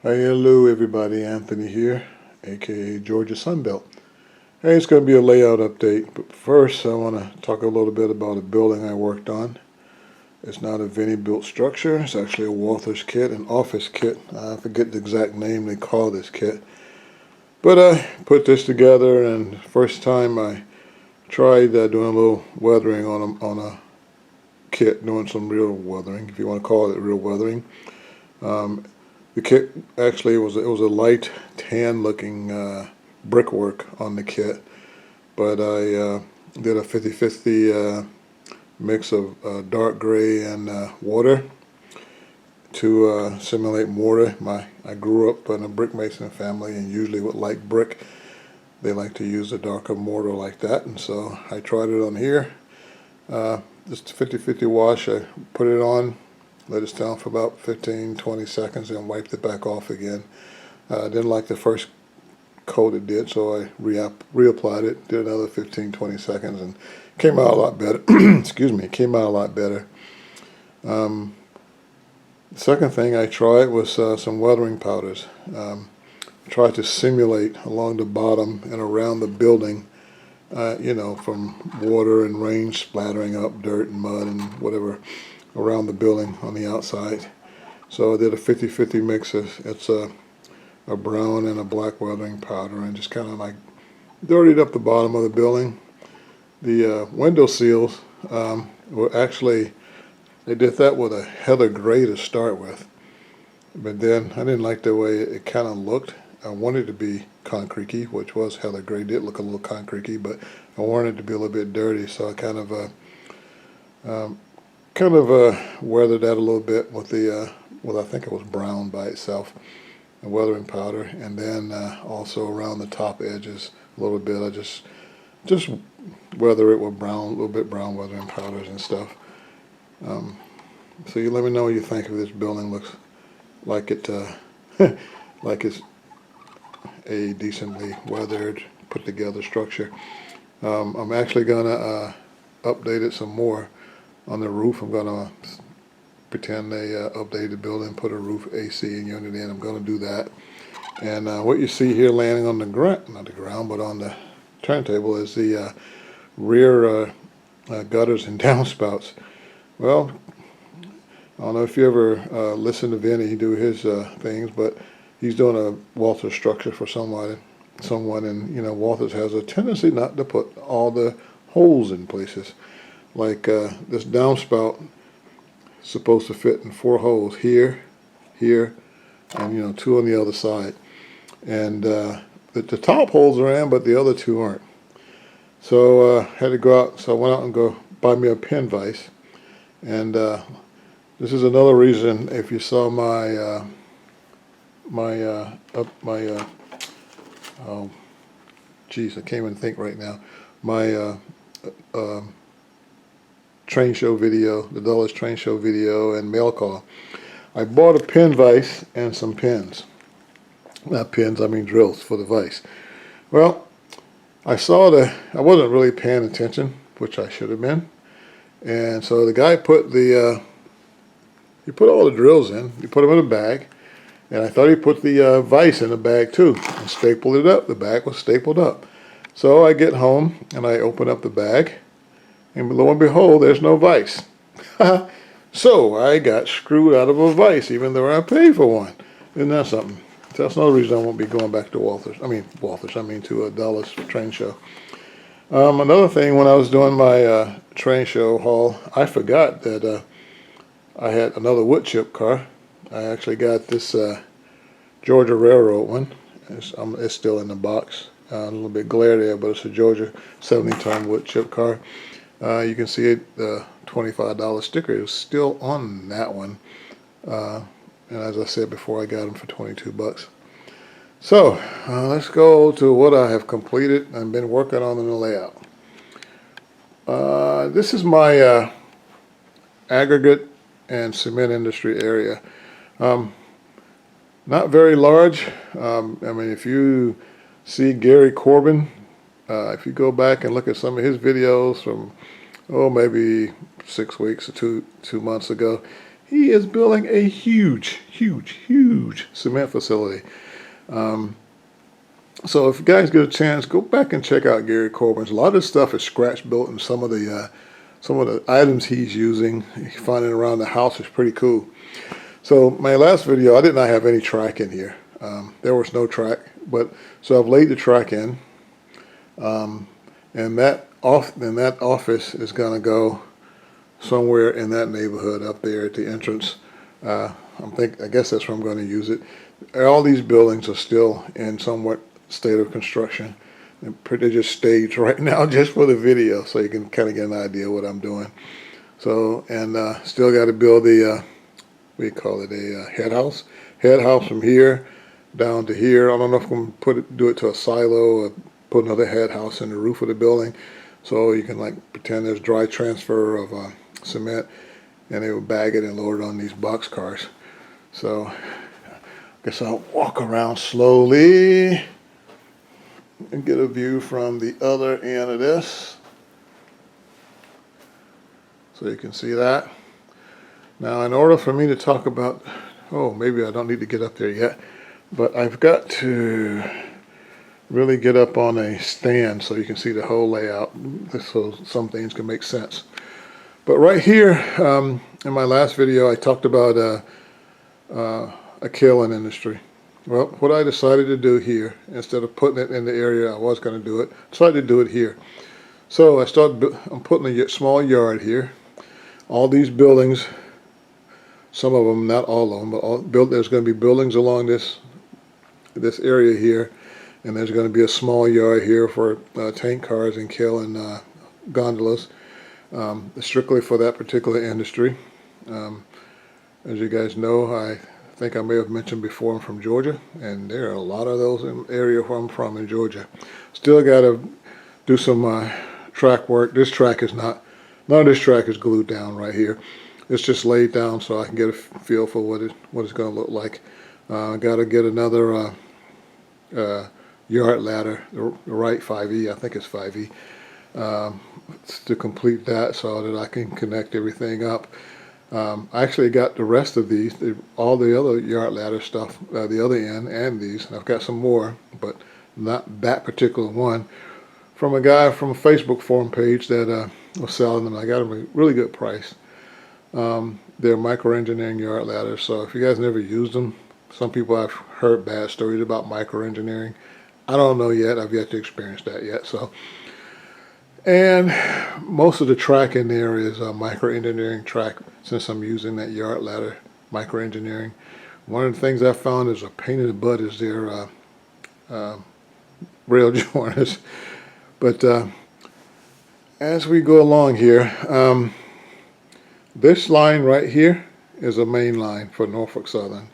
Hey, hello everybody, Anthony here, aka Georgia Sunbelt. Hey, it's going to be a layout update, but first I want to talk a little bit about a building I worked on. It's not a Vinnie built structure, it's actually a Walther's kit, an office kit. I forget the exact name they call this kit. But I put this together, and first time I tried doing a little weathering on a kit, doing some real weathering, if you want to call it real weathering. The kit actually was a light tan looking brickwork on the kit, but I did a 50-50 mix of dark gray and water to simulate mortar. I grew up in a brick mason family, and usually with light brick they like to use a darker mortar like that, and so I tried it on here. Just a 50-50 wash. I put it on, let it down for about 15-20 seconds, and wiped it back off again. Didn't like the first coat it did, so I reapplied it, did another 15-20 seconds, and came out a lot better. Excuse me, came out a lot better. The second thing I tried was some weathering powders. Tried to simulate along the bottom and around the building, from water and rain splattering up dirt and mud and whatever around the building on the outside. So I did a 50-50 mix. It's a brown and a black weathering powder, and just kind of like dirtied up the bottom of the building. The window seals were actually, they did that with a heather gray to start with, but then I didn't like the way it kind of looked. I wanted it to be concretey, which was heather gray. It did look a little concretey, but I wanted it to be a little bit dirty, so I kind of weathered that a little bit with the I think it was brown by itself, the weathering powder, and then also around the top edges a little bit. I just weather it with brown, a little bit brown weathering powders and stuff. So you let me know what you think of this building. Looks like it like it's a decently weathered, put together structure. I'm actually gonna update it some more. On the roof, I'm going to pretend they updated the building, put a roof AC unit in. I'm going to do that. And what you see here landing on the ground, not the ground, but on the turntable, is the rear gutters and downspouts. Well, I don't know if you ever listen to Vinny do his things, but he's doing a Walther's structure for someone, and Walther's has a tendency not to put all the holes in places. Like this downspout is supposed to fit in 4 holes here, here, and 2 on the other side. And the top holes are in, but the other 2 aren't. So I had to go out. So I went out and go buy me a pin vise. And this is another reason. If you saw my oh, geez, I can't even think right now. My train show video, the Dulles train show video, and mail call. I bought a pin vise and some pins. Not pins, I mean drills for the vise. Well, I wasn't really paying attention, which I should have been. And so the guy put he put all the drills in, he put them in a bag, and I thought he put the vise in a bag too, and stapled it up. The bag was stapled up. So I get home and I open up the bag, and lo and behold, there's no vise. So I got screwed out of a vise, even though I paid for one. Isn't that something? So that's another reason I won't be going back to to a Dulles train show. Another thing, when I was doing my train show haul, I forgot that I had another wood chip car. I actually got this Georgia Railroad one. It's still in the box. A little bit glare there, but it's a Georgia 70-ton wood chip car. You can see it, the $25 sticker is still on that one. And as I said before, I got them for 22 bucks. So let's go to what I have completed and been working on in the layout. This is my aggregate and cement industry area. Not very large. If you see Gary Corbin, if you go back and look at some of his videos from maybe 6 weeks or two months ago, he is building a huge huge cement facility. So if you guys get a chance, go back and check out Gary Corbin's. A lot of this stuff is scratch built, and some of the items he's using, finding around the house is pretty cool. So my last video, I did not have any track in here. There was no track, so I've laid the track in, and that office is going to go somewhere in that neighborhood up there at the entrance. I guess that's where I'm going to use it. All these buildings are still in somewhat state of construction. They're just staged right now just for the video, so you can kind of get an idea of what I'm doing. So, and still got to build the we call it a head house from here down to here. I don't know if I'm going to do it to a silo or put another head house in the roof of the building, so you can like pretend there's dry transfer of cement, and they will bag it and load it on these box cars. So I guess I'll walk around slowly and get a view from the other end of this, so you can see that. Now, in order for me to talk about, maybe I don't need to get up there yet, but I've got to really get up on a stand so you can see the whole layout, so some things can make sense. But right here, in my last video, I talked about a kiln industry. Well, what I decided to do here, instead of putting it in the area I was going to do it, I decided to do it here. So I'm putting a small yard here. All these buildings, some of them, not all of them, but there's going to be buildings along this area here, and there's going to be a small yard here for tank cars and kiln gondolas, strictly for that particular industry. As you guys know, I think I may have mentioned before, I'm from Georgia, and there are a lot of those in the area where I'm from in Georgia. Still got to do some track work. This track is none of this track is glued down right here. It's just laid down so I can get a feel for what it's going to look like. Got to get another yard ladder, the right 5E, I think it's 5E, to complete that so that I can connect everything up. I actually got the rest of these, all the other yard ladder stuff, the other end, and these. And I've got some more, but not that particular one, from a guy from a Facebook forum page that was selling them. I got them at a really good price. They're micro-engineering yard ladders, so if you guys never used them, some people have heard bad stories about micro-engineering. I don't know yet. I've yet to experience that yet. So, and most of the track in there is a micro-engineering track, since I'm using that yard ladder micro-engineering. One of the things I found is a pain in the butt is their rail joiners. But as we go along here, this line right here is a main line for Norfolk Southern.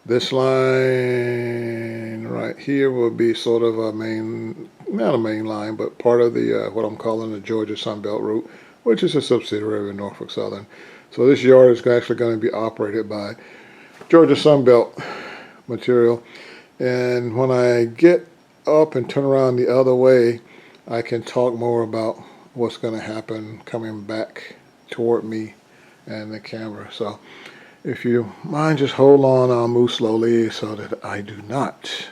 This line right here will be sort of a main, not a main line, but part of the what I'm calling the Georgia Sunbelt route, which is a subsidiary of Norfolk Southern. So this yard is actually going to be operated by Georgia Sunbelt material. And when I get up and turn around the other way, I can talk more about what's going to happen coming back toward me and the camera. So if you mind, just hold on. I'll move slowly so that I do not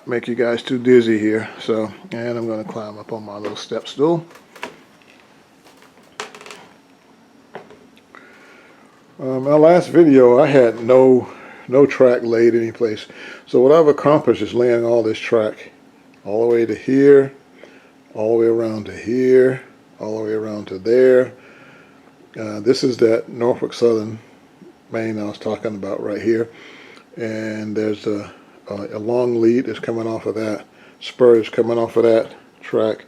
make you guys too dizzy here. So, and I'm going to climb up on my little step stool. My last video, I had no track laid any place. So what I've accomplished is laying all this track all the way to here, all the way around to here, all the way around to there. This is that Norfolk Southern main I was talking about right here, and there's a long lead that's coming off of that, spur is coming off of that track,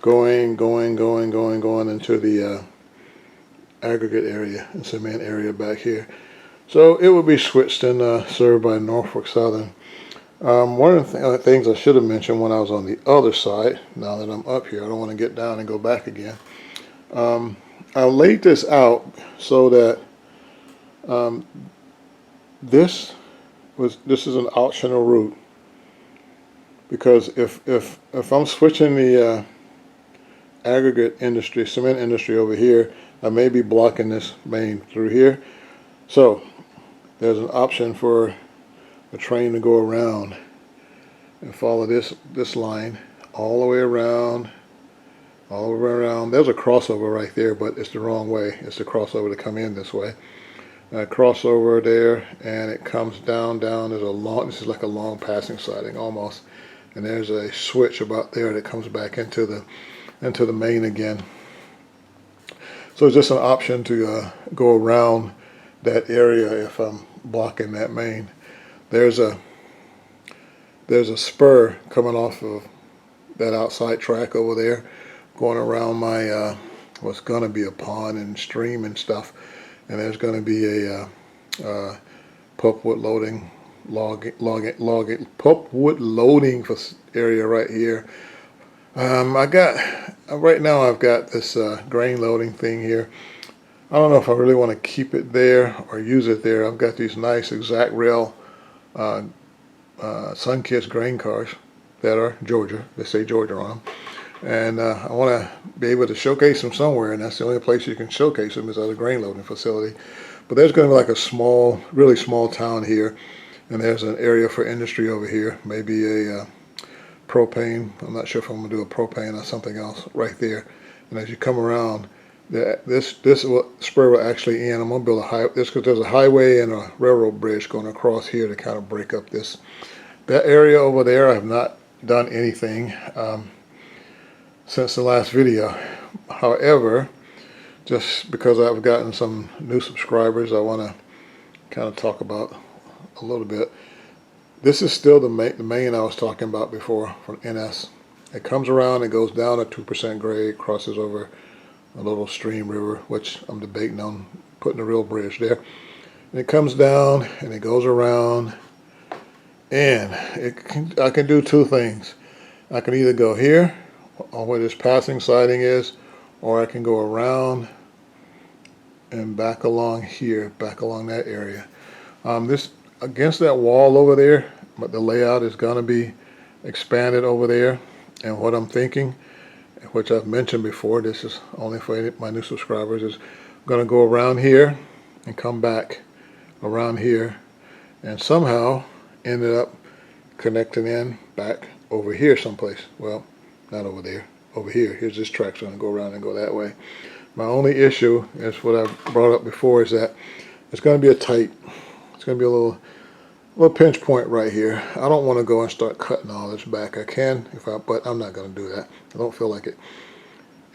going into the aggregate area and cement area back here. So it will be switched and served by Norfolk Southern. One of the things I should have mentioned when I was on the other side, now that I'm up here, I don't want to get down and go back again. I laid this out so that this is an optional route, because if I'm switching the aggregate industry, cement industry over here, I may be blocking this main through here. So there's an option for a train to go around and follow this line all the way around, all the way around. There's a crossover right there, but it's the wrong way. It's the crossover to come in this way. Crossover there, and it comes down. There's a long. This is like a long passing siding almost, and there's a switch about there that comes back into the main again. So it's just an option to go around that area if I'm blocking that main. There's a spur coming off of that outside track over there, going around my what's going to be a pond and stream and stuff, and there's going to be a pulpwood loading pulpwood loading area right here. Right now I've got this grain loading thing here. I don't know if I really want to keep it there or use it there. I've got these nice exact rail sun-kissed grain cars that are Georgia. They say Georgia on them. And I want to be able to showcase them somewhere, and that's the only place you can showcase them is at a grain loading facility. But there's going to be like a small, really small town here, and there's an area for industry over here, maybe a propane. I'm not sure if I'm going to do a propane or something else right there. And as you come around, this spur will actually end. I'm going to build because there's a highway and a railroad bridge going across here to kind of break up that area over there. I have not done anything since the last video. However, just because I've gotten some new subscribers, I want to kind of talk about a little bit. This is still the main I was talking about before from NS. It comes around, it goes down a 2% grade, crosses over a little stream river, which I'm debating on putting a real bridge there. And it comes down and it goes around, and I can do two things. I can either go here on where this passing siding is, or I can go around and back along here, back along that area. This against that wall over there, but the layout is going to be expanded over there. And what I'm thinking, which I've mentioned before, this is only for my new subscribers, is going to go around here and come back around here, and somehow ended up connecting in back over here someplace. Well, not over there, over here. Here's this track's going to go around and go that way. My only issue is what I brought up before, is that it's going to be it's going to be a little pinch point right here. I don't want to go and start cutting all this back. I can, but I'm not going to do that. I don't feel like it.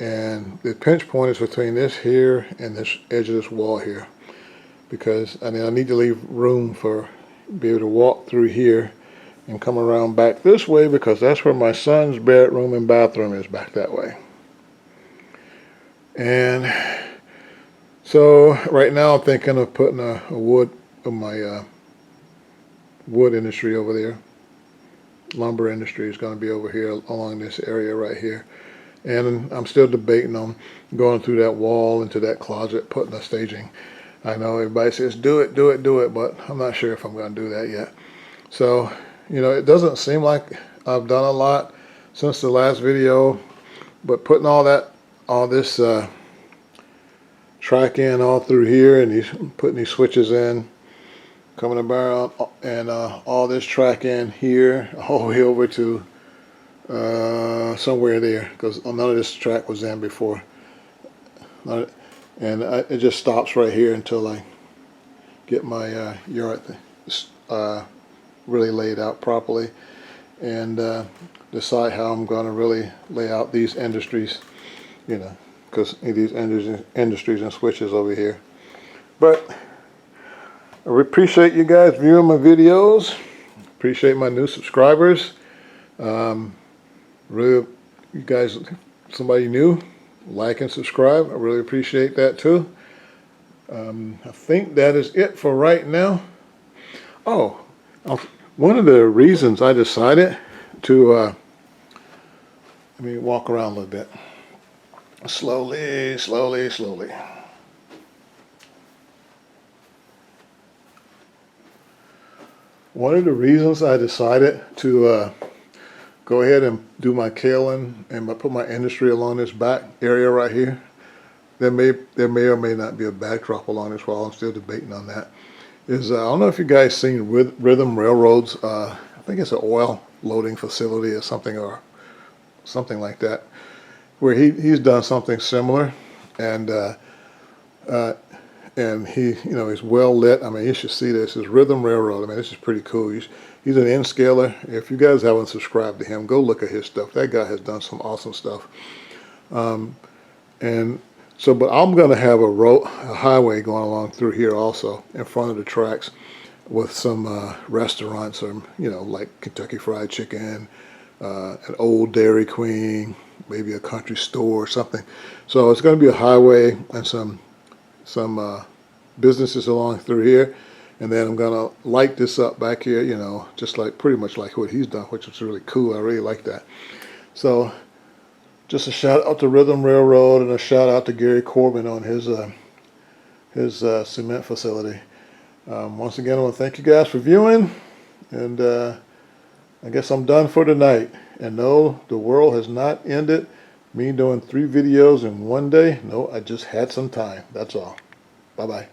And the pinch point is between this here and this edge of this wall here, because I need to leave room for be able to walk through here and come around back this way, because that's where my son's bedroom and bathroom is, back that way. And so right now I'm thinking of putting a wood industry over there. Lumber industry is going to be over here along this area right here. And I'm still debating on going through that wall into that closet, putting a staging. I know everybody says do it, but I'm not sure if I'm going to do that yet. So, it doesn't seem like I've done a lot since the last video, but putting all this track in all through here, and putting these switches in, coming around, and all this track in here, all the way over to somewhere there, because none of this track was in before. And it just stops right here until I get my yard really laid out properly, and decide how I'm going to really lay out these industries, because these industries and switches over here. But I appreciate you guys viewing my videos. Appreciate my new subscribers. Really, you guys, somebody new, like and subscribe. I really appreciate that too. I think that is it for right now. Oh, one of the reasons I decided to let me walk around a little bit. Slowly. One of the reasons I decided to go ahead and do my kaolin and put my industry along this back area right here, there may or may not be a backdrop along this wall. I'm still debating on that. is I don't know if you guys seen Rhythm Railroads. I think it's an oil loading facility or something like that, where he's done something similar, and uh, he, he's well lit. I mean, you should see this. It's Rhythm Railroad. I mean, this is pretty cool. He's an N-scaler. If you guys haven't subscribed to him, go look at his stuff. That guy has done some awesome stuff. And so, but I'm going to have a highway going along through here also in front of the tracks with some restaurants, or like Kentucky Fried Chicken, an old Dairy Queen, maybe a country store or something. So it's going to be a highway and some businesses along through here, and then I'm gonna light this up back here, just like pretty much like what he's done, which is really cool. I really like that. So just a shout out to Rhythm Railroad, and a shout out to Gary Corbin on his cement facility. Once again, I want to thank you guys for viewing, and I guess I'm done for tonight. And no, the world has not ended. Me doing 3 videos in one day. No, I just had some time. That's all. Bye-bye.